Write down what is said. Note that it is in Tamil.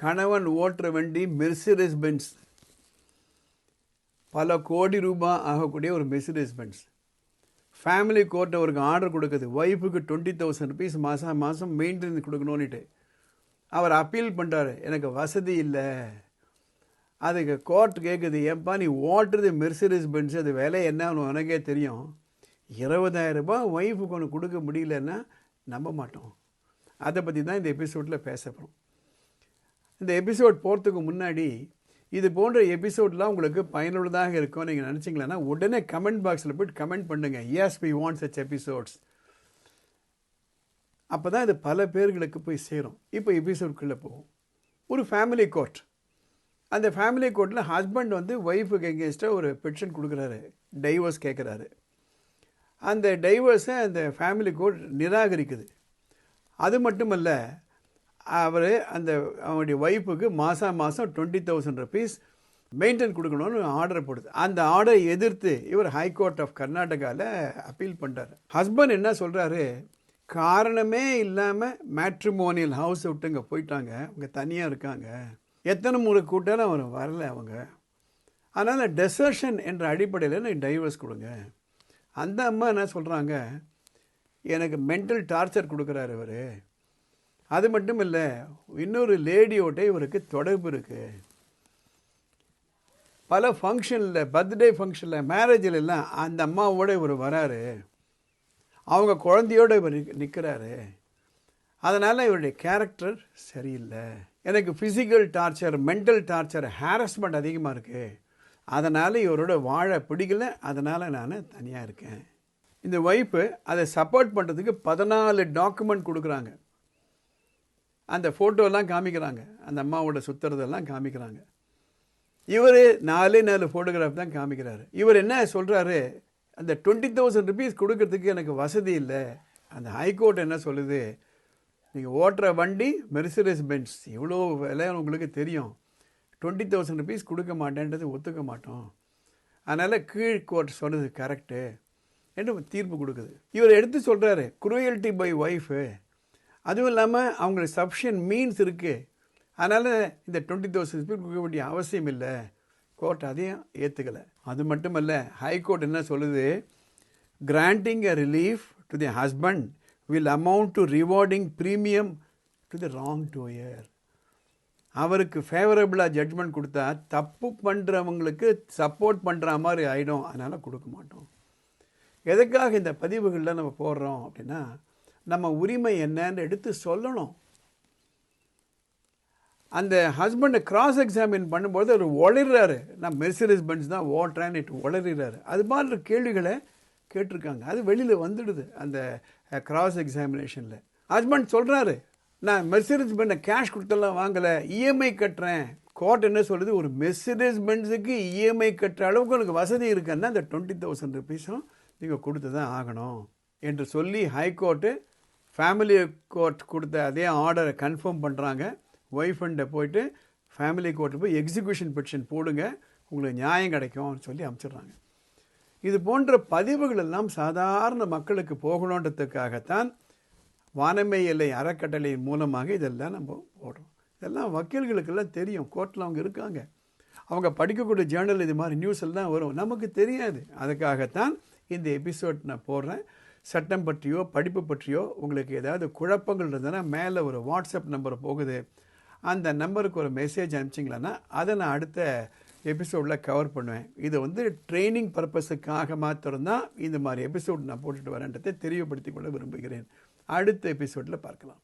கணவன் ஓட்டுற வண்டி மெர்சிடஸ் பென்ஸ், பல கோடி ரூபாய் ஆகக்கூடிய ஒரு மெர்சிடஸ் பென்ஸ். ஃபேமிலி கோர்ட் அவருக்கு ஆர்டர் கொடுக்குது, ஒய்ஃபுக்கு 20,000 rupees மாதம் மாதம் மெயின்டெனன்ஸ் கொடுக்கணுன்னுட்டு. அவர் அப்பீல் பண்ணுறாரு, எனக்கு வசதி இல்லை. அதுக்கு கோர்ட் கேட்குது, ஏன்பா நீ ஓட்டுறது மெர்சிடஸ் பென்ஸ், அது விலை என்ன உனக்கே தெரியும், 20,000 ரூபாய் ஒய்ஃபுக்கு ஒன்று கொடுக்க முடியலன்னா நம்ப மாட்டோம். அதை பற்றி தான் இந்த எபிசோடில் பேச போகிறோம். இந்த எபிசோட் போகிறதுக்கு முன்னாடி இது போன்ற எபிசோட்லாம் உங்களுக்கு பயனுள்ளதாக இருக்கும் நீங்கள் நினச்சிங்களேன்னா உடனே கமெண்ட் பாக்ஸில் போய்ட்டு கமெண்ட் பண்ணுங்கள், yes we want such episodes. அப்போ தான் இது பல பேர்களுக்கு போய் சேரும். இப்போ எபிசோட்குள்ளே போகும். ஒரு ஃபேமிலி கோர்ட். அந்த ஃபேமிலி கோர்ட்டில் ஹஸ்பண்ட் வந்து ஒய்ஃபுக்கு எங்கேஸ்டாக ஒரு பெட்டிஷன் கொடுக்குறாரு, டைவர்ஸ் கேட்குறாரு. அந்த டைவர்ஸை அந்த ஃபேமிலி கோர்ட் நிராகரிக்குது. அது மட்டுமல்ல, அவர் அவனுடைய ஒய்ஃபுக்கு மாதம் 20,000 rupees மெயின்டைன் கொடுக்கணும்னு ஆர்டர் போடுது. அந்த ஆர்டரை எதிர்த்து இவர் ஹைகோர்ட் ஆஃப் கர்நாடகாவில் அப்பீல் பண்ணுறாரு. ஹஸ்பண்ட் என்ன சொல்கிறாரு, காரணமே இல்லாமல் மேட்ரிமோனியல் ஹவுஸ் விட்டு இங்கே போயிட்டாங்க, அவங்க தனியாக இருக்காங்க, எத்தனை முறை கூட்டாலும் அவர் வரல அவங்க, அதனால் டெசர்ஷன் என்ற அடிப்படையில் எனக்கு டைவர்ஸ் கொடுங்க. அந்த அம்மா என்ன சொல்கிறாங்க, எனக்கு மென்டல் டார்ச்சர் கொடுக்குறாரு இவர், அது மட்டும் இல்லை இன்னொரு லேடியோட இவருக்கு தொடர்பு இருக்குது, பல ஃபங்க்ஷனில், பர்த்டே ஃபங்க்ஷனில், மேரேஜில் எல்லாம் அந்த அம்மாவோடு இவர் வராரு, அவங்க குழந்தையோடு இவர் நிற்கிறாரு, அதனால் இவருடைய கேரக்டர் சரியில்லை, எனக்கு physical torture, mental torture, harassment அதிகமாக இருக்குது, அதனால் இவரோட வாழ பிடிக்கல, அதனால் நான் தனியாக இருக்கேன். இந்த ஒய்ஃபு அதை சப்போர்ட் பண்ணுறதுக்கு 14 டாக்குமெண்ட் கொடுக்குறாங்க. அந்த ஃபோட்டோலாம் காமிக்கிறாங்க, அந்த அம்மாவோட சுற்றுறதெல்லாம் காமிக்கிறாங்க. இவர் 4 ஃபோட்டோகிராஃப் தான் காமிக்கிறாரு. இவர் என்ன சொல்கிறாரு, அந்த 20,000 rupees கொடுக்கறதுக்கு எனக்கு வசதி இல்லை. அந்த ஹைகோர்ட் என்ன சொல்லுது, நீங்கள் ஓட்டுற வண்டி மெர்சிடஸ் பென்ஸ், இவ்வளோ விலை உங்களுக்கு தெரியும், 20,000 rupees கொடுக்க மாட்டேன்றது ஒத்துக்க மாட்டோம், அதனால் கீழ் கோர்ட் சொன்னது கரெக்டு என்று தீர்ப்பு கொடுக்குது. இவர் எடுத்து சொல்கிறாரு, குரூயல்ட்டி பை ஒய்ஃபு, அதுவும் இல்லாமல் அவங்களுக்கு சஃபிஷியன்ட் மீன்ஸ் இருக்குது, அதனால் இந்த 20,000 rupees கொடுக்க வேண்டிய அவசியம் இல்லை. கோர்ட் அதையும் ஏற்றுக்கலை. அது மட்டுமல்ல, ஹைகோர்ட் என்ன சொல்லுது, granting a relief to the husband will amount to rewarding premium to the wrong doer. அவருக்கு ஃபேவரபுளாக ஜட்ஜ்மெண்ட் கொடுத்தா தப்பு பண்ணுறவங்களுக்கு சப்போர்ட் பண்ணுற மாதிரி ஆகிடும், அதனால் கொடுக்க மாட்டோம். எதுக்காக இந்த பதிவுகளில் நம்ம போடுறோம் அப்படின்னா, நம்ம உரிமை என்னன்னு எடுத்து சொல்லணும். அந்த ஹஸ்பண்டை கிராஸ் எக்ஸாமின் பண்ணும்போது அவர் உளறாரு, நான் மெர்சிடஸ் பென்ஸ் தான் ஓட்டுறேன்னு உளறாரு. அது மாதிரி கேள்விகளை கேட்டிருக்காங்க, அது வெளியில் வந்துடுது அந்த கிராஸ் எக்ஸாமினேஷனில். ஹஸ்பண்ட் சொல்கிறாரு, நான் மெர்சிடஸ் பென்ஸை கேஷ் கொடுத்தெல்லாம் வாங்கலை, இஎம்ஐ கட்டுறேன். கோர்ட் என்ன சொல்லுது, ஒரு மெர்சிடஸ் பென்ஸுக்கு இஎம்ஐ கட்டுற அளவுக்கு எனக்கு வசதி இருக்குன்னா அந்த 20,000 rupees நீங்கள் கொடுத்து தான் ஆகணும் என்று சொல்லி ஹைகோர்ட்டு ஃபேமிலி கோர்ட் கொடுத்த அதே ஆர்டரை கன்ஃபார்ம் பண்ணுறாங்க. ஒய்ஃப் அண்டை போயிட்டு ஃபேமிலி கோர்ட்டு போய் எக்ஸிக்யூஷன் பெட்டிஷன் போடுங்க, உங்களுக்கு நியாயம் கிடைக்கும்னு சொல்லி அனுப்பிச்சிடுறாங்க. இது போன்ற பதிவுகள் எல்லாம் சாதாரண மக்களுக்கு போகணுன்றதுக்காகத்தான் வானமை எல்லை அறக்கட்டளையின் மூலமாக இதெல்லாம் நம்ம போடுறோம். இதெல்லாம் வக்கீல்களுக்கெல்லாம் தெரியும், கோர்ட்டில் அவங்க இருக்காங்க, அவங்க படிக்கக்கூடிய ஜேர்னல் இது மாதிரி நியூஸ் எல்லாம் வரும், நமக்கு தெரியாது. அதுக்காகத்தான் இந்த எபிசோட் நான் போடுறேன். சட்டம் பற்றியோ படிப்பு பற்றியோ உங்களுக்கு ஏதாவது குழப்பங்கள் இருந்ததுன்னா மேலே ஒரு வாட்ஸ்அப் நம்பர் போகுது, அந்த நம்பருக்கு ஒரு மெசேஜ் அனுப்பிச்சிங்களன்னா அதை நான் அடுத்த எபிசோடில் கவர் பண்ணுவேன். இது வந்து ட்ரைனிங் பர்பஸுக்காக மாத்திரம்தான் இந்த மாதிரி எபிசோட் நான் போட்டுட்டு வரேன்றதை தெரியப்படுத்திக் கொள்ள விரும்புகிறேன். அடுத்த எபிசோடில் பார்க்கலாம்.